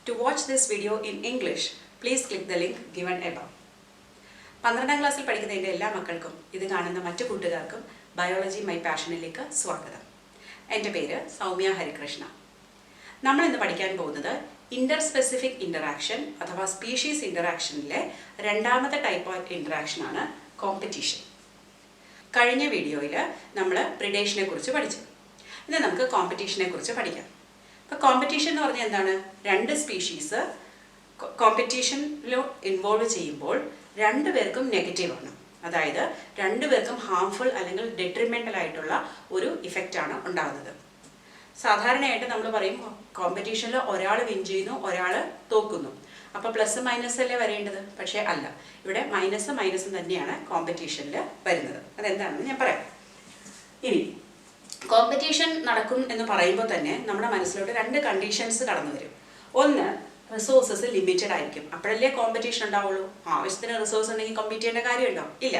To watch this video in English, please click the link given above. 12ാം ക്ലാസ്സിൽ പഠിക്കുന്ന എൻ്റെ എല്ലാ മക്കൾക്കും ഇത് കാണുന്ന മറ്റു കൂട്ടുകാർക്കും ബയോളജി മൈ പാഷനിലേക്ക് സ്വാഗതം. എൻ്റെ പേര് സൗമ്യ ഹരികൃഷ്ണ. നമ്മൾ ഇന്ന് പഠിക്കാൻ പോകുന്നത് ഇന്റർ സ്പെസിഫിക് ഇന്ററാക്ഷൻ അഥവാ സ്പീഷീസ് ഇന്ററാക്ഷനിലെ രണ്ടാമത്തെ ടൈപ്പ് ഓഫ് ഇന്ററാക്ഷൻ ആണ് കോമ്പറ്റീഷൻ. കഴിഞ്ഞ വീഡിയോയിൽ നമ്മൾ പ്രിഡേഷനെ കുറിച്ച് പഠിച്ചു. ഇന്ന് നമുക്ക് കോമ്പറ്റീഷനെ കുറിച്ച് പഠിക്കാം. അപ്പോൾ കോമ്പറ്റീഷൻ എന്ന് പറഞ്ഞാൽ എന്താണ്? രണ്ട് സ്പീഷീസ് കോമ്പറ്റീഷനിൽ ഇൻവോൾവ് ചെയ്യുമ്പോൾ രണ്ടുപേർക്കും നെഗറ്റീവാണ്, അതായത് രണ്ടുപേർക്കും ഹാംഫുൾ അല്ലെങ്കിൽ ഡെട്രിമെൻ്റൽ ആയിട്ടുള്ള ഒരു ഇഫക്റ്റാണ് ഉണ്ടാകുന്നത്. സാധാരണയായിട്ട് നമ്മൾ പറയും കോമ്പറ്റീഷനിൽ ഒരാൾ വിൻ ചെയ്യുന്നു, ഒരാൾ തോക്കുന്നു, അപ്പോൾ പ്ലസ് മൈനസ് അല്ലേ വരേണ്ടത്. പക്ഷേ അല്ല, ഇവിടെ മൈനസും തന്നെയാണ് കോമ്പറ്റീഷനിൽ വരുന്നത്. അതെന്താണെന്ന് ഞാൻ പറയാം. ഇനി കോമ്പറ്റീഷൻ നടക്കും എന്ന് പറയുമ്പോൾ തന്നെ നമ്മുടെ മനസ്സിലോട്ട് രണ്ട് കണ്ടീഷൻസ് കടന്നു വരും. ഒന്ന്, റിസോഴ്സസ് ലിമിറ്റഡ് ആയിരിക്കും, അപ്പോഴല്ലേ കോമ്പറ്റീഷൻ ഉണ്ടാവുള്ളൂ. ആവശ്യത്തിന് റിസോഴ്സ് ഉണ്ടെങ്കിൽ കോമ്പീറ്റ് ചെയ്യേണ്ട കാര്യമുണ്ടോ? ഇല്ല.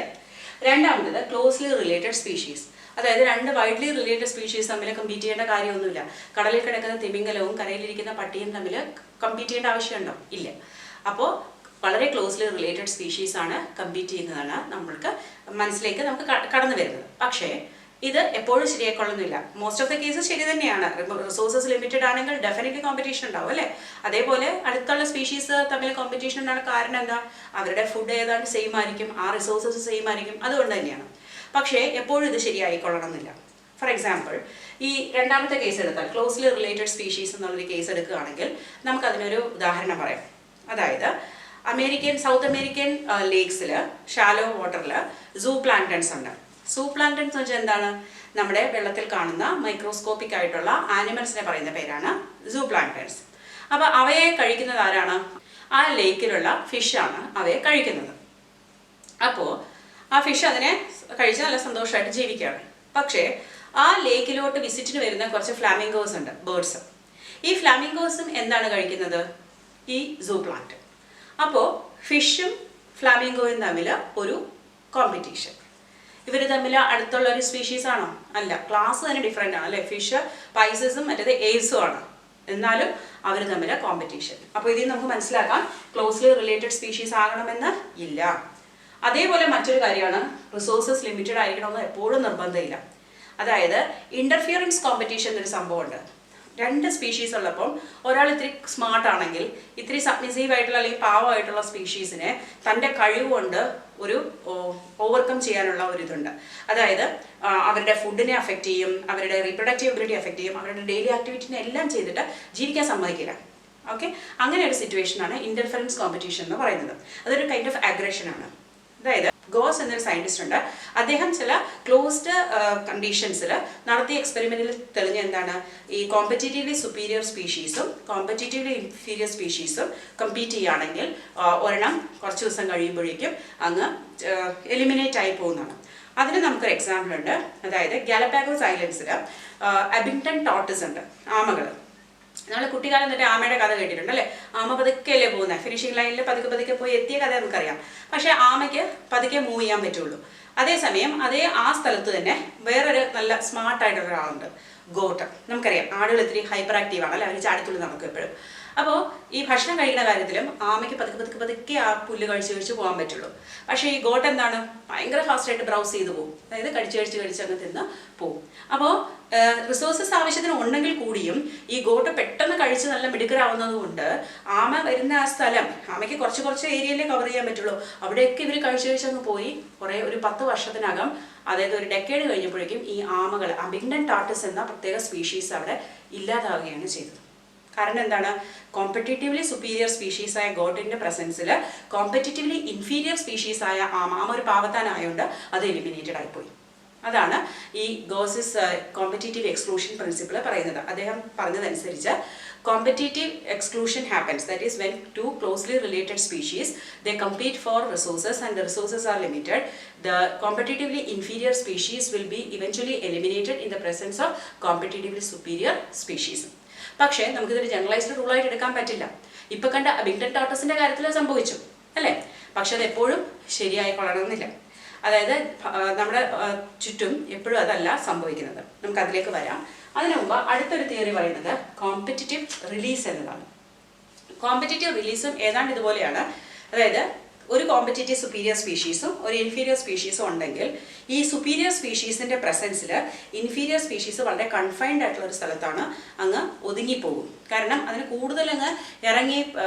രണ്ടാമത് ക്ലോസ്ലി റിലേറ്റഡ് സ്പീഷീസ്, അതായത് രണ്ട് വൈഡ്ലി റിലേറ്റഡ് സ്പീഷീസ് തമ്മിൽ കമ്പീറ്റ് ചെയ്യേണ്ട കാര്യമൊന്നുമില്ല. കടലിൽ കിടക്കുന്ന തിമിംഗലവും കരയിലിരിക്കുന്ന പട്ടിയും തമ്മിൽ കമ്പീറ്റ് ചെയ്യേണ്ട ആവശ്യമുണ്ടോ? ഇല്ല. അപ്പോൾ വളരെ ക്ലോസ്ലി റിലേറ്റഡ് സ്പീഷീസ് ആണ് കമ്പീറ്റ് ചെയ്യുന്നതാണ് നമ്മൾക്ക് മനസ്സിലേക്ക് നമുക്ക് കടന്നു വരുന്നത്. പക്ഷേ ഇത് എപ്പോഴും ശരിയായിക്കൊള്ളുന്നില്ല. മോസ്റ്റ് ഓഫ് ദ കേസസ് ശരി തന്നെയാണ്. റിസോഴ്സസ് ലിമിറ്റഡ് ആണെങ്കിൽ ഡെഫിനറ്റ്ലി കോമ്പറ്റീഷൻ ഉണ്ടാവും അല്ലേ. അതേപോലെ അടുത്തുള്ള സ്പീഷീസ് തമ്മിൽ കോമ്പറ്റീഷൻ ഉണ്ടാകാൻ കാരണം എന്താ? അവരുടെ ഫുഡ് ഏതാണ്ട് സെയിം ആയിരിക്കും, ആ റിസോഴ്സസ് സെയിം ആയിരിക്കും, അതുകൊണ്ട് തന്നെയാണ്. പക്ഷേ എപ്പോഴും ഇത് ശരിയായിക്കൊള്ളണമെന്നില്ല. ഫോർ എക്സാമ്പിൾ, ഈ രണ്ടാമത്തെ കേസ് എടുത്താൽ ക്ലോസ്ലി റിലേറ്റഡ് സ്പീഷീസ് എന്നുള്ളൊരു കേസ് എടുക്കുകയാണെങ്കിൽ നമുക്കതിനൊരു ഉദാഹരണം പറയാം. അതായത് സൗത്ത് അമേരിക്കൻ ലേക്സിൽ ഷാലോ വാട്ടറിൽ സൂ പ്ലാങ്ടൺസ് ഉണ്ട്. സൂ പ്ലാങ്ടൺസ് എന്ന് വെച്ചാൽ എന്താണ്? നമ്മുടെ വെള്ളത്തിൽ കാണുന്ന മൈക്രോസ്കോപ്പിക് ആയിട്ടുള്ള ആനിമൽസിനെ പറയുന്ന പേരാണ് സൂ പ്ലാങ്ടൺസ്. അപ്പോൾ അവയെ കഴിക്കുന്നത് ആരാണ്? ആ ലേക്കിലുള്ള ഫിഷാണ് അവയെ കഴിക്കുന്നത്. അപ്പോൾ ആ ഫിഷ് അതിനെ കഴിച്ച് നല്ല സന്തോഷമായിട്ട് ജീവിക്കുകയാണ്. പക്ഷേ ആ ലേക്കിലോട്ട് വിസിറ്റിന് വരുന്ന കുറച്ച് ഫ്ലാമിംഗോസ് ഉണ്ട്, ബേർഡ്സ്. ഈ ഫ്ലാമിംഗോസും എന്താണ് കഴിക്കുന്നത്? ഈ സൂ പ്ലാങ്ടൺ. അപ്പോൾ ഫിഷും ഫ്ലാമിംഗോയും തമ്മിൽ ഒരു കോമ്പറ്റീഷൻ. ഇവർ തമ്മിൽ അടുത്തുള്ള ഒരു സ്പീഷീസ് ആണോ? അല്ല, ക്ലാസ് തന്നെ ഡിഫറെൻ്റ് ആണ് അല്ലേ. ഫിഷ് പൈസസും മറ്റേത് എയ്സും ആണ്, എന്നാലും അവർ തമ്മിൽ കോമ്പറ്റീഷൻ. അപ്പോൾ ഇതിൽ നമുക്ക് മനസ്സിലാക്കാം ക്ലോസ്ലി റിലേറ്റഡ് സ്പീഷീസ് ആകണമെന്ന് ഇല്ല. അതേപോലെ മറ്റൊരു കാര്യമാണ്, റിസോഴ്സസ് ലിമിറ്റഡ് ആയിരിക്കണമെന്ന് എപ്പോഴും നിർബന്ധമില്ല. അതായത് ഇന്റർഫിയറൻസ് കോമ്പറ്റീഷൻ എന്നൊരു സംഭവമുണ്ട്. രണ്ട് സ്പീഷീസ് ഉള്ളപ്പം ഒരാൾ ഇത്തിരി സ്മാർട്ട് ആണെങ്കിൽ ഇത്തിരി സബ്മിസീവ് ആയിട്ടുള്ള അല്ലെങ്കിൽ പാവമായിട്ടുള്ള സ്പീഷീസിനെ തൻ്റെ കഴിവുകൊണ്ട് ഒരു ഓവർകം ചെയ്യാനുള്ള ഒരു ഇതുണ്ട്. അതായത് അവരുടെ ഫുഡിനെ അഫക്റ്റ് ചെയ്യും, അവരുടെ റീപ്രൊഡക്റ്റീവ് എബിലിറ്റി അഫക്റ്റ് ചെയ്യും, അവരുടെ ഡെയിലി ആക്ടിവിറ്റിനെ എല്ലാം ചെയ്തിട്ട് ജീവിക്കാൻ സമ്മതിക്കില്ല. ഓക്കെ, അങ്ങനെ ഒരു സിറ്റുവേഷനാണ് ഇന്റർഫിയറൻസ് കോമ്പറ്റീഷൻ എന്ന് പറയുന്നത്. അതൊരു കൈൻഡ് ഓഫ് അഗ്രഷനാണ്. അതായത് ഗോസ് എന്നൊരു സയൻറ്റിസ്റ്റ് ഉണ്ട്. അദ്ദേഹം ചില ക്ലോസ്ഡ് കണ്ടീഷൻസിൽ നടത്തിയ എക്സ്പെരിമെന്റിൽ തെളിഞ്ഞ എന്താണ്? ഈ കോമ്പറ്റീറ്റീവ്ലി സുപ്പീരിയർ സ്പീഷീസും കോമ്പറ്റീറ്റീവ്ലി ഇൻഫീരിയർ സ്പീഷീസും കമ്പീറ്റ് ചെയ്യുകയാണെങ്കിൽ ഒരെണ്ണം കുറച്ച് ദിവസം കഴിയുമ്പോഴേക്കും അങ്ങ് എലിമിനേറ്റ് ആയി പോകുന്നതാണ്. അതിന് നമുക്കൊരു എക്സാമ്പിൾ ഉണ്ട്. അതായത് ഗാലപ്പാഗോസ് ഐലൻഡ്സിൽ അബിങ്ടൺ ടോർട്ടോയ്സ് ഉണ്ട്, ആമകൾ. നമ്മൾ കുട്ടിക്കാലം എന്നിട്ട് ആമയുടെ കഥ കേട്ടിട്ടുണ്ട് അല്ലേ. ആമ പതുക്കെയല്ലേ പോകുന്നത്, ഫിനിഷിംഗ് ലൈനിൽ പതുക്കെ പോയി എത്തിയ കഥ നമുക്കറിയാം. പക്ഷേ ആമയ്ക്ക് പതുക്കെ മൂവ് ചെയ്യാൻ പറ്റുള്ളൂ. അതേസമയം ആ സ്ഥലത്ത് തന്നെ വേറൊരു നല്ല സ്മാർട്ടായിട്ടുള്ള ഒരാളുണ്ട്, ഗോട്ട്. നമുക്കറിയാം ആടുകൾ ഇത്തിരി ഹൈപ്പർ ആക്റ്റീവ് ആണ് അല്ലേ, അവർ ചാടിത്തുള്ളി നമുക്ക് എപ്പോഴും. അപ്പോൾ ഈ ഭക്ഷണം കഴിക്കുന്ന കാര്യത്തിലും ആമയ്ക്ക് പതുക്കെ ആ പുല്ല് കഴിച്ച് പോകാൻ പറ്റുള്ളൂ. പക്ഷേ ഈ ഗോട്ട് എന്താണ്? ഭയങ്കര ഫാസ്റ്റായിട്ട് ബ്രൗസ് ചെയ്ത് പോകും, അതായത് കഴിച്ച് അങ്ങ് തിന്ന് പോകും. അപ്പോൾ റിസോഴ്സസ് ആവശ്യത്തിന് ഉണ്ടെങ്കിൽ കൂടിയും ഈ ഗോട്ട് പെട്ടെന്ന് കഴിച്ച് നല്ല മിടുക്കരാവുന്നത് കൊണ്ട് ആമ വരുന്ന ആ സ്ഥലം, ആമയ്ക്ക് കുറച്ച് ഏരിയയിലേ കവർ ചെയ്യാൻ പറ്റുള്ളൂ, അവിടെയൊക്കെ ഇവർ കഴിച്ചങ്ങ് പോയി. ഒരു 10 വർഷത്തിനകം, അതായത് ഒരു ഡെക്കേഡ് കഴിഞ്ഞപ്പോഴേക്കും ഈ ആമകൾ, അബിങ്ടൺ ടോർട്ടോയ്സ് എന്ന പ്രത്യേക സ്പീഷീസ് അവിടെ ഇല്ലാതാവുകയാണ് ചെയ്തത്. കാരണം എന്താണ്? കോമ്പറ്റീറ്റീവ്ലി സുപ്പീരിയർ സ്പീഷീസ് ആയ ഗോട്ടിന്റെ പ്രസൻസിൽ കോമ്പറ്റീറ്റീവ്ലി ഇൻഫീരിയർ സ്പീഷീസ് ആയ ആമ ഒരു പാവത്താനായതുകൊണ്ട് അത് എലിമിനേറ്റഡ് ആയിപ്പോയി. അതാണ് ഈ ഗോസിസ് കോമ്പറ്റീറ്റീവ് എക്സ്ക്ലൂഷൻ പ്രിൻസിപ്പിൾ പറയുന്നത്. അദ്ദേഹം പറഞ്ഞതനുസരിച്ച് competitive exclusion happens, that is when two closely related species they compete for resources and the resources are limited, the competitively inferior species will be eventually eliminated in the presence of competitively superior species. പക്ഷേ നമുക്കിതൊരു generalised റൂളായിട്ട് എടുക്കാൻ പറ്റില്ല. ഇപ്പൊ കണ്ട അബിങ്ടൺ ടോർട്ടോയ്സിന്റെ കാര്യത്തിൽ സംഭവിച്ചു അല്ലേ, പക്ഷെ അത് എപ്പോഴും ശരിയായി കൊള്ളണമെന്നില്ല. അതായത് നമ്മുടെ ചുറ്റും എപ്പോഴും അതല്ല സംഭവിക്കുന്നത്. നമുക്ക് അതിലേക്ക് വരാം. അതിനു മുമ്പ് അടുത്തൊരു തിയറി പറയുന്നത് കോമ്പറ്റിറ്റീവ് റിലീസ് എന്നതാണ്. കോമ്പറ്റേറ്റീവ് റിലീസും ഏതാണ്ട് ഇതുപോലെയാണ്. അതായത് ഒരു കോമ്പറ്റേറ്റീവ് സുപ്പീരിയർ സ്പീഷീസും ഒരു ഇൻഫീരിയർ സ്പീഷീസും ഉണ്ടെങ്കിൽ ഈ സുപ്പീരിയർ സ്പീഷീസിൻ്റെ പ്രസൻസിൽ ഇൻഫീരിയർ സ്പീഷീസ് വളരെ കൺഫൈൻഡ് ആയിട്ടുള്ള ഒരു സ്ഥലത്താണ് അങ്ങ് ഒതുങ്ങിപ്പോകും. കാരണം അതിന് കൂടുതൽ അങ്ങ് ഇറങ്ങി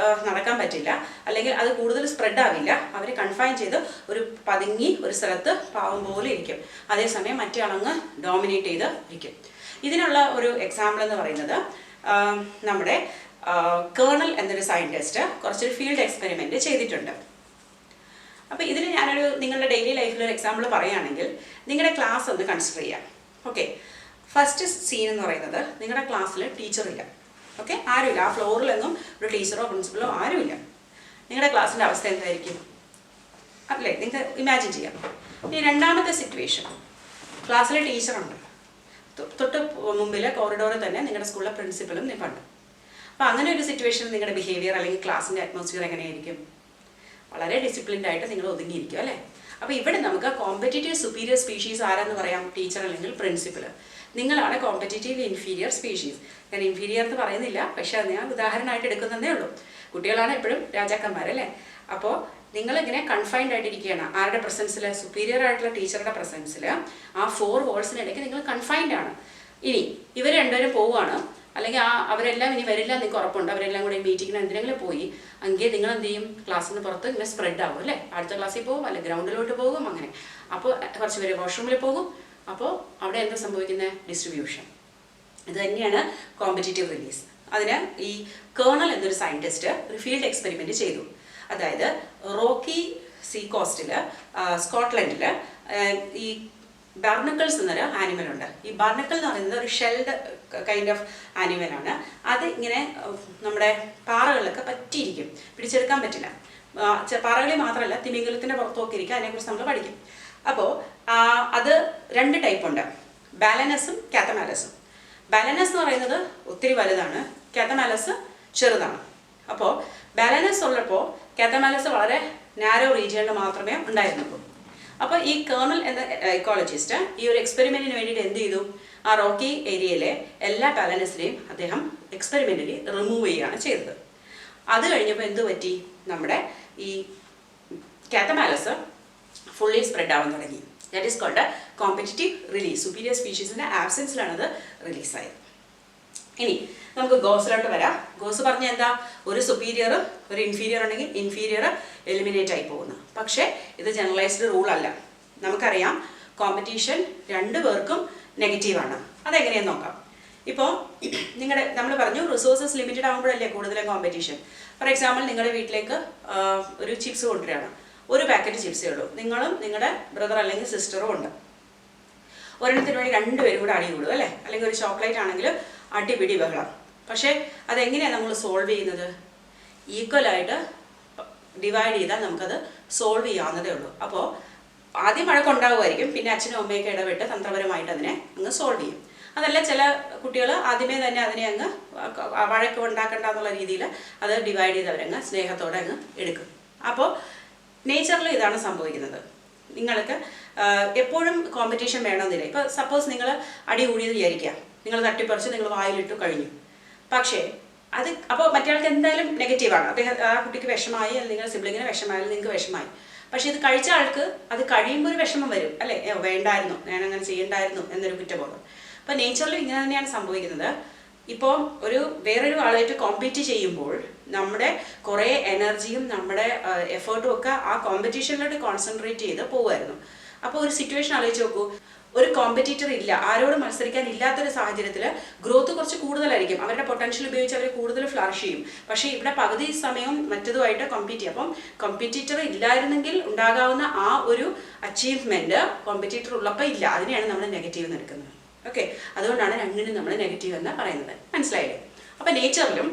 നടക്കാൻ പറ്റില്ല, അല്ലെങ്കിൽ അത് കൂടുതൽ സ്പ്രെഡ് ആവില്ല. അവർ കൺഫൈൻ ചെയ്ത് ഒരു പതുങ്ങി ഒരു സ്ഥലത്ത് പാവം പോലെ ഇരിക്കും. അതേസമയം മറ്റേ ആളങ്ങ് ഡോമിനേറ്റ് ചെയ്ത് ഇരിക്കും. ഇതിനുള്ള ഒരു എക്സാമ്പിൾ എന്ന് പറയുന്നത് നമ്മുടെ കേർണൽ എന്നൊരു സയൻറ്റിസ്റ്റ് കുറച്ചൊരു ഫീൽഡ് എക്സ്പെരിമെൻറ്റ് ചെയ്തിട്ടുണ്ട്. അപ്പോൾ ഇതിൽ നിങ്ങളുടെ ഡെയിലി ലൈഫിലൊരു എക്സാമ്പിൾ പറയുകയാണെങ്കിൽ നിങ്ങളുടെ ക്ലാസ് ഒന്ന് കൺസിഡർ ചെയ്യാം. ഓക്കെ, ഫസ്റ്റ് സീൻ എന്ന് പറയുന്നത് നിങ്ങളുടെ ക്ലാസ്സിൽ ടീച്ചറില്ല. ഓക്കെ, ആരുമില്ല. ആ ഫ്ലോറിലെങ്ങും ഒരു ടീച്ചറോ പ്രിൻസിപ്പലോ ആരുമില്ല. നിങ്ങളുടെ ക്ലാസ്സിൻ്റെ അവസ്ഥ എന്തായിരിക്കും അല്ലേ? നിങ്ങൾക്ക് ഇമാജിൻ ചെയ്യാം. ഇനി രണ്ടാമത്തെ സിറ്റുവേഷൻ, ക്ലാസ്സിലെ ടീച്ചറുണ്ട്, തൊട്ട് മുമ്പിൽ കോറിഡോറിൽ തന്നെ നിങ്ങളുടെ സ്കൂളിലെ പ്രിൻസിപ്പലും നിൽപ്പുണ്ട്. അപ്പോൾ അങ്ങനെ ഒരു സിറ്റുവേഷൻ നിങ്ങളുടെ ബിഹേവിയർ അല്ലെങ്കിൽ ക്ലാസ്സിൻ്റെ അറ്റ്മോസ്ഫിയർ എങ്ങനെയായിരിക്കും? വളരെ ഡിസിപ്ലിൻഡ് ആയിട്ട് നിങ്ങൾ ഒതുങ്ങിയിരിക്കും അല്ലേ? അപ്പോൾ ഇവിടെ നമുക്ക് കോമ്പറ്റേറ്റീവ് സുപ്പീരിയർ സ്പീഷീസ് ആരാന്ന് പറയാം? ടീച്ചർ അല്ലെങ്കിൽ പ്രിൻസിപ്പൽ. നിങ്ങളാണ് കോമ്പറ്റേറ്റീവ് ഇൻഫീരിയർ സ്പീഷീസ്. ഞാൻ ഇൻഫീരിയർ എന്ന് പറയുന്നില്ല, പക്ഷേ അത് ഞാൻ ഉദാഹരണമായിട്ട് എടുക്കുന്നതേ ഉള്ളൂ. കുട്ടികളാണ് എപ്പോഴും രാജാക്കന്മാരല്ലേ? അപ്പോൾ നിങ്ങളിങ്ങനെ കൺഫൈൻഡ് ആയിട്ടിരിക്കുകയാണ്. ആരുടെ പ്രസൻസിൽ? സുപ്പീരിയർ ആയിട്ടുള്ള ടീച്ചറുടെ പ്രസൻസിൽ ആ 4 വാൾസിനിടയ്ക്ക് നിങ്ങൾ കൺഫൈൻഡ് ആണ്. ഇനി ഇവർ രണ്ടുപേരും പോവുകയാണ്, അല്ലെങ്കിൽ അവരെല്ലാം ഇനി വരില്ല നിങ്ങൾക്ക് ഉറപ്പുണ്ട്, അവരെല്ലാം കൂടെ മീറ്റിങ്ങിന് എന്തിനെങ്കിലും പോയി, എങ്കിൽ നിങ്ങൾ എന്ത് ചെയ്യും? ക്ലാസ്സിൽ നിന്ന് പുറത്ത് ഇങ്ങനെ സ്പ്രെഡ് ആവും അല്ലേ? അടുത്ത ക്ലാസ്സിൽ പോകും, അല്ലെങ്കിൽ ഗ്രൗണ്ടിലോട്ട് പോകും. അങ്ങനെ അപ്പോൾ കുറച്ച് പേര് വാഷ്റൂമിൽ പോകും. അപ്പോൾ അവിടെ എന്താ സംഭവിക്കുന്നത്? ഡിസ്ട്രിബ്യൂഷൻ. ഇത് തന്നെയാണ് കോമ്പറ്റേറ്റീവ് റിലീസ്. അതിന് ഈ കേർണൽ എന്നൊരു സയൻറ്റിസ്റ്റ് ഒരു ഫീൽഡ് എക്സ്പെരിമെൻറ്റ് ചെയ്തു. അതായത് റോക്കി സീ കോസ്റ്റിൽ സ്കോട്ട്ലൻഡിൽ ഈ ബാർണക്കിൾസ് എന്നൊരു ആനിമലുണ്ട്. ഈ ബാർണക്കിൾ എന്ന് പറയുന്നത് ഒരു ഷെൽഡ് കൈൻഡ് ഓഫ് ആനിമലാണ്. അത് ഇങ്ങനെ നമ്മുടെ പാറകളിലൊക്കെ പറ്റിയിരിക്കും, പിടിച്ചെടുക്കാൻ പറ്റില്ല. പാറകളിൽ മാത്രമല്ല, തിമിംഗലത്തിൻ്റെ പുറത്തൊക്കെ ഇരിക്കും. അതിനെക്കുറിച്ച് നമ്മൾ പഠിക്കും. അപ്പോൾ അത് 2 ടൈപ്പ് ഉണ്ട്, ബാലനസും കാത്തമാലസും. ബാലനസ് എന്ന് പറയുന്നത് ഒത്തിരി വലുതാണ്, കാത്തമാലസ് ചെറുതാണ്. അപ്പോൾ ബാലനസ് ഉള്ളപ്പോൾ കാത്തമാലസ് വളരെ നാരോ റീജിയനിൽ മാത്രമേ ഉണ്ടായിരുന്നുള്ളൂ. അപ്പോൾ ഈ കേർണൽ എന്ന എക്കോളജിസ്റ്റ് ഈ ഒരു എക്സ്പെരിമെൻറ്റിന് വേണ്ടിയിട്ട് എന്ത് ചെയ്തു? ആ റോക്കി ഏരിയയിലെ എല്ലാ ബാലനസിനെയും അദ്ദേഹം എക്സ്പെരിമെൻ്റലി റിമൂവ് ചെയ്യുകയാണ് ചെയ്തത്. അത് കഴിഞ്ഞപ്പോൾ എന്ത് പറ്റി? നമ്മുടെ ഈ കാത്തമാലസ് ഫുള്ളി സ്പ്രെഡ് ആവാൻ തുടങ്ങി. That is called competitive release. Superior സ്പീഷീസിൻ്റെ ആബ്സെൻസിലാണത് റിലീസായത്. ഇനി നമുക്ക് ഗോസിലോട്ട് വരാം. ഗോസ് പറഞ്ഞ എന്താ? ഒരു സുപ്പീരിയർ ഒരു ഇൻഫീരിയർ ഉണ്ടെങ്കിൽ ഇൻഫീരിയർ എലിമിനേറ്റ് ആയി പോകുന്നു. പക്ഷേ ഇത് ജനറലൈസ്ഡ് റൂൾ അല്ല. നമുക്കറിയാം കോമ്പറ്റീഷൻ 2 പേർക്കും നെഗറ്റീവാണ്. അതെങ്ങനെയെന്ന് നോക്കാം. ഇപ്പോൾ നമ്മൾ പറഞ്ഞു റിസോഴ്സസ് ലിമിറ്റഡ് ആകുമ്പോഴല്ലേ കൂടുതലും കോമ്പറ്റീഷൻ. ഫോർ എക്സാമ്പിൾ നിങ്ങളുടെ വീട്ടിലേക്ക് ഒരു ചിപ്സ് കൊണ്ടുവരികയാണ്. ഒരു പാക്കറ്റ് ചിപ്സേ ഉള്ളൂ. നിങ്ങളും നിങ്ങളുടെ ബ്രദർ അല്ലെങ്കിൽ സിസ്റ്ററും ഉണ്ട്. ഒരെണ്ണത്തിന് വേണ്ടി 2 പേരും കൂടെ അടി കൂടും അല്ലേ? അല്ലെങ്കിൽ ഒരു ചോക്ലേറ്റ് ആണെങ്കിൽ അടിപിടി ബഹളം. പക്ഷേ അതെങ്ങനെയാണ് നമ്മൾ സോൾവ് ചെയ്യുന്നത്? ഈക്വലായിട്ട് ഡിവൈഡ് ചെയ്താൽ നമുക്കത് സോൾവ് ചെയ്യാവുന്നതേ ഉള്ളൂ. അപ്പോൾ ആദ്യം വഴക്കുണ്ടാവുമായിരിക്കും, പിന്നെ അച്ഛനും അമ്മയൊക്കെ ഇടപെട്ട് തന്ത്രപരമായിട്ട് അതിനെ അങ്ങ് സോൾവ് ചെയ്യും. അതല്ല, ചില കുട്ടികൾ ആദ്യമേ തന്നെ അതിനെ അങ്ങ് വഴക്ക് ഉണ്ടാക്കണ്ട എന്നുള്ള രീതിയിൽ അത് ഡിവൈഡ് ചെയ്ത് അവരങ്ങ് സ്നേഹത്തോടെ അങ്ങ് എടുക്കും. അപ്പോൾ നേച്ചറിൽ ഇതാണ് സംഭവിക്കുന്നത്. നിങ്ങൾക്ക് എപ്പോഴും കോമ്പറ്റീഷൻ വേണമെന്നില്ല. ഇപ്പോൾ സപ്പോസ് നിങ്ങൾ അടി കൂടിയെന്ന് വിചാരിക്കുക, നിങ്ങൾ തട്ടിപ്പറിച്ച് നിങ്ങൾ വായിലിട്ടു കഴിഞ്ഞു. പക്ഷേ അത് അപ്പോൾ മറ്റേയാൾക്ക് എന്തായാലും നെഗറ്റീവാണ്. ആ കുട്ടിക്ക് വിഷമായി, അല്ലെങ്കിൽ സിബ്ലിങ്ങിന് വിഷമായാലും നിങ്ങൾക്ക് വിഷമായി. പക്ഷേ ഇത് കഴിച്ച ആൾക്ക് അത് കഴിയുമ്പോൾ ഒരു വിഷമം വരും അല്ലേ? വേണ്ടായിരുന്നു, ഞാൻ അങ്ങനെ ചെയ്യണ്ടായിരുന്നു എന്നൊരു കുറ്റബോധം. അപ്പോൾ നേച്ചറിലും ഇങ്ങനെ തന്നെയാണ് സംഭവിക്കുന്നത്. ഇപ്പോൾ വേറൊരു ആളായിട്ട് കോമ്പീറ്റ് ചെയ്യുമ്പോൾ നമ്മുടെ കുറേ എനർജിയും നമ്മുടെ എഫേർട്ടും ഒക്കെ ആ കോമ്പറ്റീഷനിലോട്ട് കോൺസെൻട്രേറ്റ് ചെയ്ത് പോകുമായിരുന്നു. അപ്പോൾ ഒരു സിറ്റുവേഷൻ ആലോചിച്ച് നോക്കൂ. ഒരു കോമ്പറ്റീറ്റർ ഇല്ല, ആരോടും മത്സരിക്കാൻ ഇല്ലാത്തൊരു സാഹചര്യത്തിൽ ഗ്രോത്ത് കുറച്ച് കൂടുതലായിരിക്കും. അവരുടെ പൊട്ടൻഷ്യൽ ഉപയോഗിച്ച് അവർ കൂടുതൽ ഫ്ലറിഷ് ചെയ്യും. പക്ഷേ ഇവിടെ പകുതി സമയം മറ്റതുമായിട്ട് കോമ്പീറ്റ് ചെയ്യും. അപ്പം കോമ്പറ്റീറ്റർ ഇല്ലായിരുന്നെങ്കിൽ ഉണ്ടാകാവുന്ന ആ ഒരു അച്ചീവ്മെൻറ്റ് കോമ്പറ്റീറ്റർ ഉള്ളപ്പോൾ ഇല്ല. അതിനെയാണ് നമ്മൾ നെഗറ്റീവ് എന്ന് എടുക്കുന്നത്. ഓക്കെ, അതുകൊണ്ടാണ് രണ്ടിനും നമ്മൾ നെഗറ്റീവ് എന്ന് പറയുന്നത്. മനസ്സിലായില്ലേ? അപ്പോൾ നേച്ചറിലും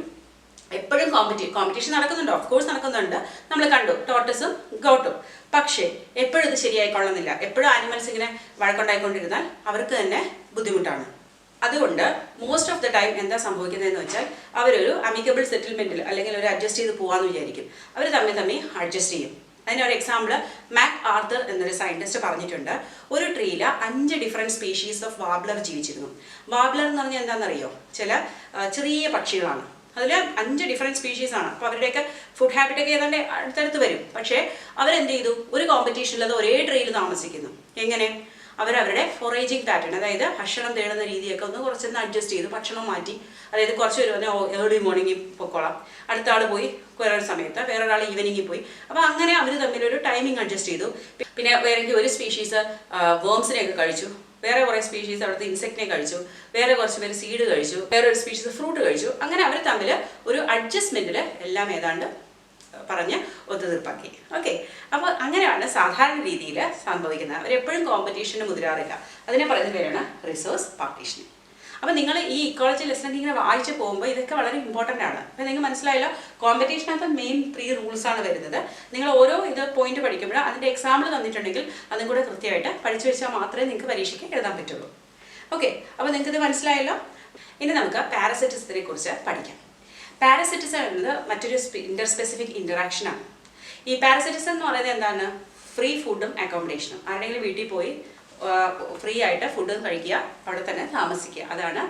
എപ്പോഴും കോമ്പറ്റീഷൻ നടക്കുന്നുണ്ട്, ഓഫ് കോഴ്സ് നടക്കുന്നുണ്ട്. നമ്മൾ കണ്ടു ടോർട്ടസും ഗോട്ടും. പക്ഷേ എപ്പോഴും ഇത് ശരിയായിക്കൊള്ളുന്നില്ല. എപ്പോഴും ആനിമൽസ് ഇങ്ങനെ വഴക്കുണ്ടായിക്കൊണ്ടിരുന്നാൽ അവർക്ക് തന്നെ ബുദ്ധിമുട്ടാണ്. അതുകൊണ്ട് മോസ്റ്റ് ഓഫ് ദ ടൈം എന്താ സംഭവിക്കുന്നതെന്ന് വെച്ചാൽ അവരൊരു അമിക്കബിൾ സെറ്റിൽമെൻറ്റിൽ അല്ലെങ്കിൽ ഒരു അഡ്ജസ്റ്റ് ചെയ്ത് പോകാമെന്ന് വിചാരിക്കും. അവർ തമ്മിൽ അഡ്ജസ്റ്റ് ചെയ്യും. അതിനൊരു എക്സാമ്പിൾ മാക് ആർത്തർ എന്നൊരു സയൻറ്റിസ്റ്റ് പറഞ്ഞിട്ടുണ്ട്. ഒരു ട്രീയിൽ 5 ഡിഫറെൻറ്റ് സ്പീഷീസ് ഓഫ് വാബ്ലർ ജീവിച്ചിരുന്നു. വാബ്ലർ എന്ന് പറഞ്ഞാൽ എന്താണെന്നറിയോ? ചില ചെറിയ പക്ഷികളാണ്. അതിൽ 5 ഡിഫറെൻറ്റ് സ്പീഷീസ് ആണ്. അപ്പോൾ അവരുടെയൊക്കെ ഫുഡ് ഹാബിറ്റൊക്കെ ഏതാണ്ട് അടുത്തടുത്ത് വരും. പക്ഷേ അവരെന്ത് ചെയ്തു, ഒരു കോമ്പറ്റീഷനിൽ അത് ഒരേ ട്രീയിൽ താമസിക്കുന്നു. എങ്ങനെ? അവരവരുടെ ഫൊറേജിങ് പാറ്റേൺ, അതായത് ഭക്ഷണം തേടുന്ന രീതിയൊക്കെ ഒന്ന് കുറച്ചൊന്ന് അഡ്ജസ്റ്റ് ചെയ്തു, ഭക്ഷണം മാറ്റി. അതായത് കുറച്ച് പേര് പറഞ്ഞാൽ ഏർലി മോർണിംഗിൽ പൊക്കോളാം, അടുത്ത ആൾ പോയി വേറൊരു സമയത്ത്, വേറൊരാൾ ഈവനിങ്ങിൽ പോയി. അപ്പോൾ അങ്ങനെ അവർ തമ്മിലൊരു ടൈമിംഗ് അഡ്ജസ്റ്റ് ചെയ്തു. പിന്നെ വേറെ ഒരു സ്പീഷീസ് വേംസിനെയൊക്കെ കഴിച്ചു, വേറെ കുറേ സ്പീഷീസ് അവിടുത്തെ ഇൻസെക്റ്റിനെ കഴിച്ചു, വേറെ കുറച്ച് പേര് സീഡ് കഴിച്ചു, വേറെ ഒരു സ്പീഷീസ് ഫ്രൂട്ട് കഴിച്ചു. അങ്ങനെ അവർ തമ്മിൽ ഒരു അഡ്ജസ്റ്റ്മെൻറ്റിൽ എല്ലാം ഏതാണ്ട് പറഞ്ഞ് ഒത്തുതീർപ്പാക്കി. ഓക്കെ, അപ്പോൾ അങ്ങനെയാണ് സാധാരണ രീതിയിൽ സംഭവിക്കുന്നത്. അവരെപ്പോഴും കോമ്പറ്റീഷന് മുതിരാറില്ല. അതിനെ പറയുന്ന പേരാണ് റിസോഴ്സ് പാർട്ടീഷനിങ്. അപ്പോൾ നിങ്ങൾ ഈ ഇക്കോളജി ലെസൺ ഇങ്ങനെ വായിച്ച് പോകുമ്പോൾ ഇതൊക്കെ വളരെ ഇമ്പോർട്ടൻ്റ് ആണ്. അപ്പോൾ നിങ്ങൾക്ക് മനസ്സിലായല്ലോ, കോമ്പറ്റീഷനകത്ത് മെയിൻ 3 റൂൾസാണ് വരുന്നത്. നിങ്ങൾ ഓരോ പോയിന്റ് പഠിക്കുമ്പോൾ അതിൻ്റെ എക്സാമ്പിൾ തന്നിട്ടുണ്ടെങ്കിൽ അതും കൂടെ കൃത്യമായിട്ട് പഠിച്ചു വെച്ചാൽ മാത്രമേ നിങ്ങൾക്ക് പരീക്ഷയ്ക്ക് എഴുതാൻ പറ്റുള്ളൂ. ഓക്കെ, അപ്പോൾ നിങ്ങൾക്കിത് മനസ്സിലായല്ലോ. ഇനി നമുക്ക് പാരസൈറ്റിസത്തിനെ കുറിച്ച് പഠിക്കാം. പാരസിറ്റിസം എന്നത് മറ്റൊരു ഇന്റർസ്പെസിഫിക് ഇൻറ്ററാക്ഷനാണ്. ഈ പാരസിറ്റിസം എന്ന് പറയുന്നത് എന്താണ്? ഫ്രീ ഫുഡും അക്കോമഡേഷനും. ആരുടെയെങ്കിലും വീട്ടിൽ പോയി ഫ്രീ ആയിട്ട് ഫുഡും കഴിക്കുക, അവിടെ തന്നെ താമസിക്കുക, അതാണ്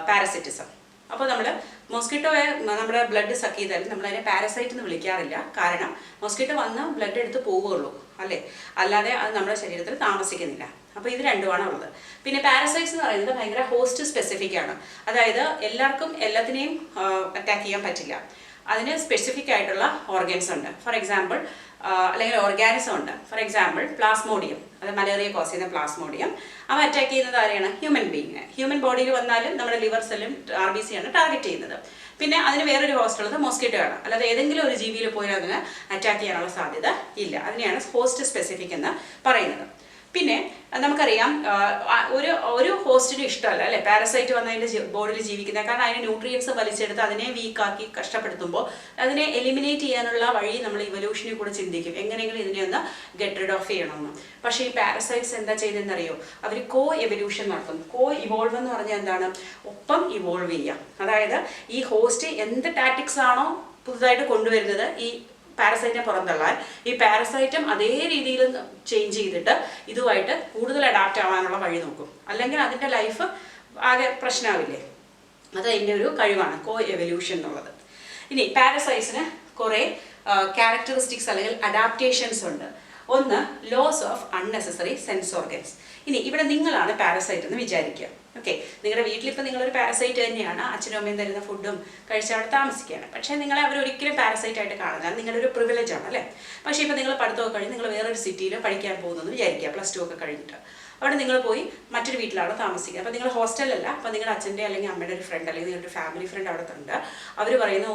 പാരസിറ്റിസം. അപ്പോൾ നമ്മൾ മോസ്കിറ്റോയെ നമ്മുടെ ബ്ലഡ് സക്ക് ചെയ്താലും നമ്മളതിനെ പാരസൈറ്റ് എന്ന് വിളിക്കാറില്ല. കാരണം മോസ്കിറ്റോ വന്ന് ബ്ലഡ് എടുത്ത് പോവുകയുള്ളൂ, അല്ലേ? അല്ലാതെ അത് നമ്മുടെ ശരീരത്തിൽ താമസിക്കുന്നില്ല. അപ്പോൾ ഇത് രണ്ടുമാണ് ഉള്ളത്. പിന്നെ പാരസൈറ്റ്സ് എന്ന് പറയുന്നത് ഭയങ്കര ഹോസ്റ്റ് സ്പെസിഫിക് ആണ്. അതായത് എല്ലാവർക്കും എല്ലാത്തിനെയും അറ്റാക്ക് ചെയ്യാൻ പറ്റില്ല. അതിന് സ്പെസിഫിക് ആയിട്ടുള്ള ഓർഗൻസ് ഉണ്ട്. ഫോർ എക്സാമ്പിൾ അല്ലെങ്കിൽ ഓർഗാനിസം ഉണ്ട്. ഫോർ എക്സാമ്പിൾ പ്ലാസ്മോഡിയം, അത് മലേറിയ കോസ് ചെയ്യുന്ന പ്ലാസ്മോഡിയം. അവ അറ്റാക്ക് ചെയ്യുന്നത് ആരെയാണ്? ഹ്യൂമൻ ബീയിങ്ങിനെ. ഹ്യൂമൻ ബോഡിയിൽ വന്നാലും നമ്മുടെ ലിവർ സെല്ലും RBC ആണ് ടാർഗറ്റ് ചെയ്യുന്നത്. പിന്നെ അതിന് വേറൊരു ഹോസ്റ്റ് ഉള്ളത് മോസ്കിറ്റോ ആണ്. അല്ലാതെ ഏതെങ്കിലും ഒരു ജീവിയിൽ പോയാൽ അതിന് അറ്റാക്ക് ചെയ്യാനുള്ള സാധ്യത ഇല്ല. അതിനെയാണ് ഹോസ്റ്റ് സ്പെസിഫിക് എന്ന് പറയുന്നത്. പിന്നെ നമുക്കറിയാം, ഒരു ഹോസ്റ്റിനും ഇഷ്ടമല്ല, അല്ലെ, പാരസൈറ്റ് വന്ന് അതിൻ്റെ ബോഡിയിൽ ജീവിക്കുന്നത്. കാരണം അതിന് ന്യൂട്രിയൻസ് വലിച്ചെടുത്ത് അതിനെ വീക്കാക്കി കഷ്ടപ്പെടുത്തുമ്പോൾ അതിനെ എലിമിനേറ്റ് ചെയ്യാനുള്ള വഴി നമ്മൾ ഇവല്യൂഷനിൽ കൂടെ ചിന്തിക്കും, എങ്ങനെയെങ്കിലും ഇതിനെ ഒന്ന് ഗെറ്റ് റിഡ് ഓഫ് ചെയ്യണമെന്ന്. പക്ഷേ ഈ പാരസൈറ്റ്സ് എന്താ ചെയ്തതെന്നറിയോ? അവർ കോ എവല്യൂഷൻ നടത്തും. കോ ഇവോൾവ് എന്ന് പറഞ്ഞാൽ എന്താണ്? ഒപ്പം ഇവോൾവ് ചെയ്യാം. അതായത് ഈ ഹോസ്റ്റ് എന്ത് ടാറ്റിക്സ് ആണോ പുതുതായിട്ട് കൊണ്ടുവരുന്നത് ഈ പാരസൈറ്റിനെ പുറന്തള്ളാൻ, ഈ പാരസൈറ്റും അതേ രീതിയിൽ ചേഞ്ച് ചെയ്തിട്ട് ഇതുമായിട്ട് കൂടുതൽ അഡാപ്റ്റ് ആവാനുള്ള വഴി നോക്കും. അല്ലെങ്കിൽ അതിൻ്റെ ലൈഫ് ആകെ പ്രശ്നമാവില്ലേ? അത് അതിൻ്റെ ഒരു കഴിവാണ് കോ എവല്യൂഷൻ എന്നുള്ളത്. ഇനി പാരസൈറ്റ്സിന് കുറേ ക്യാരക്ടറിസ്റ്റിക്സ് അല്ലെങ്കിൽ അഡാപ്റ്റേഷൻസ് ഉണ്ട്. ഒന്ന്, loss of unnecessary sense organs. ഇനി ഇവിടെ നിങ്ങളാണ് പാരസൈറ്റ് എന്ന് വിചാരിക്കുക. ഓക്കെ, നിങ്ങളുടെ വീട്ടിലിപ്പോൾ നിങ്ങളൊരു പാരസൈറ്റ് തന്നെയാണ്. അച്ഛനും അമ്മയും തരുന്ന ഫുഡും കഴിച്ച് അവിടെ താമസിക്കുകയാണ്. പക്ഷേ നിങ്ങളെ അവരൊരിക്കലും പാരസൈറ്റ് ആയിട്ട് കാണുന്നത് നിങ്ങളുടെ ഒരു പ്രിവിലേജ് ആണ്, അല്ലേ? പക്ഷേ ഇപ്പോൾ നിങ്ങൾ പഠിത്തമൊക്കെ കഴിഞ്ഞ് നിങ്ങൾ വേറൊരു സിറ്റിയിൽ പഠിക്കാൻ പോകുന്നതെന്ന് വിചാരിക്കുക, +2 ഒക്കെ കഴിഞ്ഞിട്ട്. അവിടെ നിങ്ങൾ പോയി മറ്റൊരു വീട്ടിലാണ് താമസിക്കുക. അപ്പോൾ നിങ്ങൾ ഹോസ്റ്റലല്ല, അപ്പോൾ നിങ്ങളുടെ അച്ഛൻ്റെ അല്ലെങ്കിൽ അമ്മയുടെ ഒരു ഫ്രണ്ട് അല്ലെങ്കിൽ നിങ്ങളുടെ ഫാമിലി ഫ്രണ്ട് അവിടെ ഉണ്ട്. അവർ പറയുന്നു,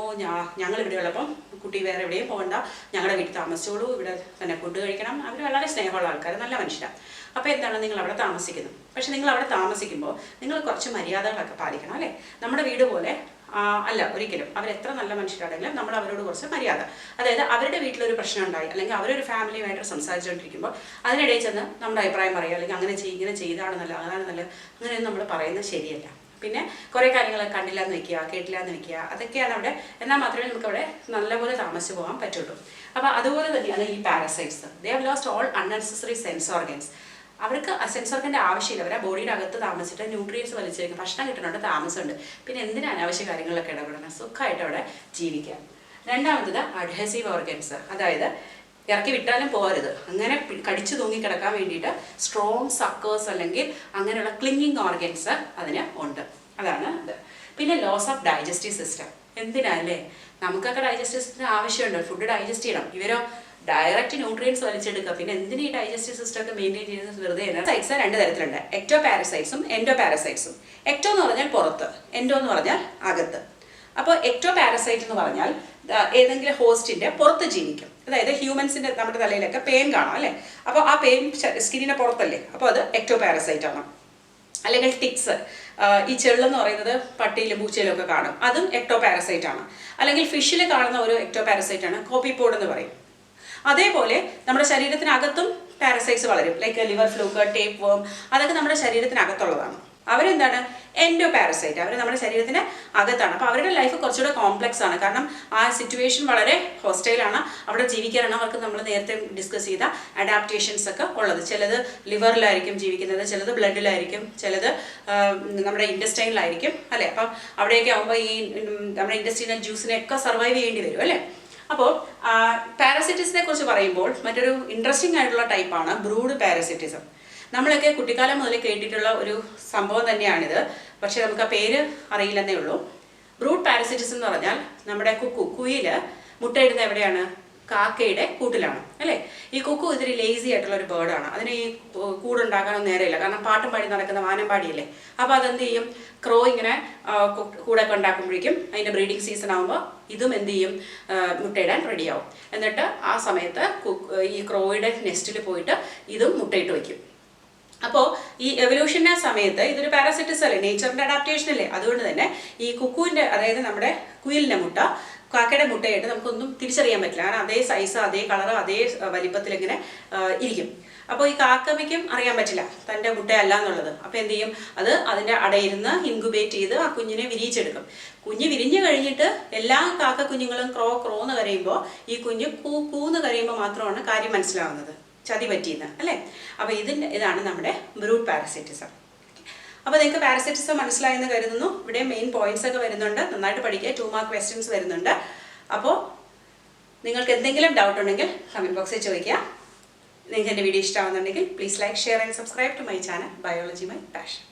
ഞങ്ങൾ ഇവിടെ ഉള്ളപ്പം കുട്ടി വേറെ എവിടെയും പോകണ്ട, ഞങ്ങളുടെ വീട്ടിൽ താമസിച്ചോളൂ, ഇവിടെ തന്നെ ഫുഡ് കഴിക്കണം. അവർ വളരെ സ്നേഹമുള്ള ആൾക്കാർ, നല്ല മനുഷ്യരാണ്. അപ്പോൾ എന്താണ്, നിങ്ങൾ അവിടെ താമസിക്കുന്നു. പക്ഷെ നിങ്ങൾ അവിടെ താമസിക്കുമ്പോൾ നിങ്ങൾ കുറച്ച് മര്യാദകളൊക്കെ പാലിക്കണം, അല്ലേ? നമ്മുടെ വീട് പോലെ അല്ല ഒരിക്കലും. അവരെത്ര നല്ല മനുഷ്യരാണെങ്കിലും നമ്മൾ അവരോട് കുറച്ച് മര്യാദ, അതായത് അവരുടെ വീട്ടിലൊരു പ്രശ്നം ഉണ്ടായി അല്ലെങ്കിൽ അവരൊരു ഫാമിലിയുമായിട്ട് സംസാരിച്ചുകൊണ്ടിരിക്കുമ്പോൾ അതിനിടയിൽ ചെന്ന് നമ്മുടെ അഭിപ്രായം പറയുക, അല്ലെങ്കിൽ അങ്ങനെ ഇങ്ങനെ ചെയ്താണ് നല്ല, അതാണ് നല്ല, അങ്ങനെയൊന്നും നമ്മൾ പറയുന്നത് ശരിയല്ല. പിന്നെ കുറേ കാര്യങ്ങൾ കണ്ടില്ല എന്ന് വെക്കുക, കേട്ടില്ല എന്ന് വെക്കുക, അതൊക്കെയാണ് അവിടെ. എന്നാൽ മാത്രമേ നമുക്ക് അവിടെ നല്ലപോലെ താമസിച്ച് പോകാൻ പറ്റുള്ളൂ. അപ്പോൾ അതുപോലെ തന്നെയാണ് ഈ parasites. They have lost all unnecessary sense organs. അവർക്ക് സെൻസ് ഓർഗൻ്റെ ആവശ്യമില്ല. അവരെ ബോഡിയുടെ അകത്ത് താമസിച്ചിട്ട് ന്യൂട്രിയൻസ് വലിച്ചേക്കും, ഭക്ഷണം കിട്ടുന്നുണ്ട്, താമസമുണ്ട്. പിന്നെ എന്തിനാ അനാവശ്യ കാര്യങ്ങളിലൊക്കെ ഇടപെടണം? സുഖമായിട്ട് അവിടെ ജീവിക്കാം. രണ്ടാമത്തത് അഡ്ഹസീവ് ഓർഗൻസ്, അതായത് ഇറക്കി വിട്ടാലും പോരുത്, അങ്ങനെ കടിച്ചു തൂങ്ങി കിടക്കാൻ വേണ്ടിയിട്ട് സ്ട്രോങ് സക്കേഴ്സ് അല്ലെങ്കിൽ അങ്ങനെയുള്ള ക്ലിങ്ങിങ് ഓർഗൻസ് അതിന് ഉണ്ട്. അതാണ് ഇത്. പിന്നെ ലോസ് ഓഫ് ഡൈജസ്റ്റീവ് സിസ്റ്റം. എന്തിനല്ലേ? നമുക്കൊക്കെ ഡൈജസ്റ്റീവ് സിസ്റ്റം ആവശ്യമുണ്ട്, ഫുഡ് ഡൈജസ്റ്റ് ചെയ്യണം. ഇവരോ ഡയറക്റ്റ് ന്യൂട്രിയൻസ് വലിച്ചെടുക്കുക. പിന്നെ എന്തിനാ ഈ ഡൈജസ്റ്റീവ് സിസ്റ്റം ഒക്കെ മെയിൻറ്റെയിൻ ചെയ്യുന്നത്? വെറുതെ. പാരസൈറ്റ്സ് 2 തരത്തിലുണ്ട്, എക്ടോ പാരസൈറ്റ്സും എൻഡോ പാരസൈറ്റ്സും. എക്ടോ എന്ന് പറഞ്ഞാൽ പുറത്ത്, എൻഡോ എന്ന് പറഞ്ഞാൽ അകത്ത്. അപ്പോൾ എക്ടോ പാരസൈറ്റ് എന്ന് പറഞ്ഞാൽ ഏതെങ്കിലും ഹോസ്റ്റിൻ്റെ പുറത്ത് ജീവിക്കും. അതായത് ഹ്യൂമൻസിൻ്റെ നമ്മുടെ തലയിലൊക്കെ പെയിൻ കാണാം, അല്ലേ? അപ്പോൾ ആ പെയിൻ സ്കിന്നിൻ്റെ പുറത്തല്ലേ, അപ്പോൾ അത് എക്ടോ പാരസൈറ്റ് ആണ്. അല്ലെങ്കിൽ ടിക്സ്, ഈ ചെള്ളെന്ന് പറയുന്നത് പട്ടിയിലും പൂച്ചയിലും ഒക്കെ കാണും, അതും എക്ടോ പാരസൈറ്റ് ആണ്. അല്ലെങ്കിൽ ഫിഷിൽ കാണുന്ന ഒരു എക്ടോ പാരസൈറ്റ് ആണ് കോപ്പിപോഡ് എന്ന് പറയും. അതേപോലെ നമ്മുടെ ശരീരത്തിനകത്തും പാരസൈറ്റ്സ് വളരും, ലൈക്ക് ലിവർ ഫ്ലൂക്ക്, ടേപ്പ് വേം, അതൊക്കെ നമ്മുടെ ശരീരത്തിനകത്തുള്ളതാണ്. അവരെന്താണ് എൻഡോ പാരസൈറ്റ്, അവർ നമ്മുടെ ശരീരത്തിന് അകത്താണ്. അപ്പോൾ അവരുടെ ലൈഫ് കുറച്ചുകൂടെ കോംപ്ലക്സ് ആണ്. കാരണം ആ സിറ്റുവേഷൻ വളരെ ഹോസ്റ്റൈലാണ്. അവിടെ ജീവിക്കാനാണ് അവർക്ക് നമ്മൾ നേരത്തെ ഡിസ്കസ് ചെയ്ത അഡാപ്റ്റേഷൻസ് ഒക്കെ ഉള്ളത്. ചിലത് ലിവറിലായിരിക്കും ജീവിക്കുന്നത്, ചിലത് ബ്ലഡിലായിരിക്കും, ചിലത് നമ്മുടെ ഇൻറ്റസ്റ്റൈനിലായിരിക്കും അല്ലേ. അപ്പം അവിടെയൊക്കെ ആകുമ്പോൾ ഈ നമ്മുടെ ഇൻറ്റസ്റ്റൈനൽ ജ്യൂസിനെയൊക്കെ സർവൈവ് ചെയ്യേണ്ടി വരും അല്ലേ. അപ്പോൾ പാരസിറ്റിസിനെ കുറിച്ച് പറയുമ്പോൾ മറ്റൊരു ഇൻട്രസ്റ്റിംഗ് ആയിട്ടുള്ള ടൈപ്പാണ് ബ്രൂഡ് പാരസിറ്റിസം. നമ്മളൊക്കെ കുട്ടിക്കാലം മുതൽ കേട്ടിട്ടുള്ള ഒരു സംഭവം തന്നെയാണിത്, പക്ഷെ നമുക്ക് ആ പേര് അറിയില്ലെന്നേ ഉള്ളൂ. ബ്രൂഡ് പാരസിറ്റിസം എന്ന് പറഞ്ഞാൽ നമ്മുടെ കുയിൽ മുട്ടയിടുന്ന എവിടെയാണ്? കാക്കയുടെ കൂട്ടിലാണ് അല്ലേ. ഈ കുക്കു ഇത്തിരി ലേസി ആയിട്ടുള്ള ഒരു ബേർഡാണ്. അതിന് ഈ കൂടുണ്ടാക്കാനൊന്നും നേരെയില്ല, കാരണം പാട്ടും പാടി നടക്കുന്ന വാനമ്പാടിയല്ലേ. അപ്പോൾ അതെന്ത് ചെയ്യും? ക്രോ ഇങ്ങനെ കൂടൊക്കെ ഉണ്ടാക്കുമ്പോഴേക്കും അതിൻ്റെ ബ്രീഡിങ് സീസൺ ആകുമ്പോൾ ഇതും എന്ത് ചെയ്യും? മുട്ടയിടാൻ റെഡിയാവും. എന്നിട്ട് ആ സമയത്ത് ഈ ക്രോയുടെ നെസ്റ്റിൽ പോയിട്ട് ഇതും മുട്ടയിട്ട് വയ്ക്കും. അപ്പോൾ ഈ എവല്യൂഷൻ്റെ സമയത്ത് ഇതൊരു പാരസിറ്റിസം അല്ലേ, നേച്ചറിൻ്റെ അഡാപ്റ്റേഷൻ അല്ലേ. അതുകൊണ്ട് തന്നെ ഈ കുക്കുവിൻ്റെ, അതായത് നമ്മുടെ കുയിലിൻ്റെ മുട്ട കാക്കയുടെ മുട്ടയായിട്ട് നമുക്കൊന്നും തിരിച്ചറിയാൻ പറ്റില്ല. കാരണം അതേ സൈസ്, അതേ കളർ, അതേ വലിപ്പത്തിൽ ഇങ്ങനെ ഇരിക്കും. അപ്പോൾ ഈ കാക്കമ്മയ്ക്കും അറിയാൻ പറ്റില്ല തൻ്റെ മുട്ടയല്ല എന്നുള്ളത്. അപ്പോൾ എന്ത് ചെയ്യും? അത് അതിൻ്റെ അടയിരുന്ന് ഇൻക്യുബേറ്റ് ചെയ്ത് ആ കുഞ്ഞിനെ വിരിയിച്ചെടുക്കും. കുഞ്ഞ് വിരിഞ്ഞു കഴിഞ്ഞിട്ട് എല്ലാ കാക്ക കുഞ്ഞുങ്ങളും ക്രോ ക്രോ എന്ന് കരയുമ്പോൾ ഈ കുഞ്ഞ് കൂന്ന് കരയുമ്പോൾ മാത്രമാണ് കാര്യം മനസ്സിലാവുന്നത്, ചതി പറ്റിയെന്ന് അല്ലേ. അപ്പോൾ ഇതാണ് നമ്മുടെ ബ്രൂഡ് പാരസിറ്റിസം. അപ്പോൾ നിങ്ങൾക്ക് പാരസിറ്റിസം മനസ്സിലായെന്ന് കരുതുന്നു. ഇവിടെ മെയിൻ പോയിന്റ്സ് ഒക്കെ വരുന്നുണ്ട്, നന്നായിട്ട് പഠിക്കുക. 2 മാർക്ക് ക്വസ്റ്റ്യൻസ് വരുന്നുണ്ട്. അപ്പോൾ നിങ്ങൾക്ക് എന്തെങ്കിലും ഡൗട്ട് ഉണ്ടെങ്കിൽ കമൻറ്റ് ബോക്സിൽ ചോദിക്കുക. നിങ്ങൾക്ക് എൻ്റെ വീഡിയോ ഇഷ്ടമാകുന്നുണ്ടെങ്കിൽ please like, share and subscribe to my channel biology my passion.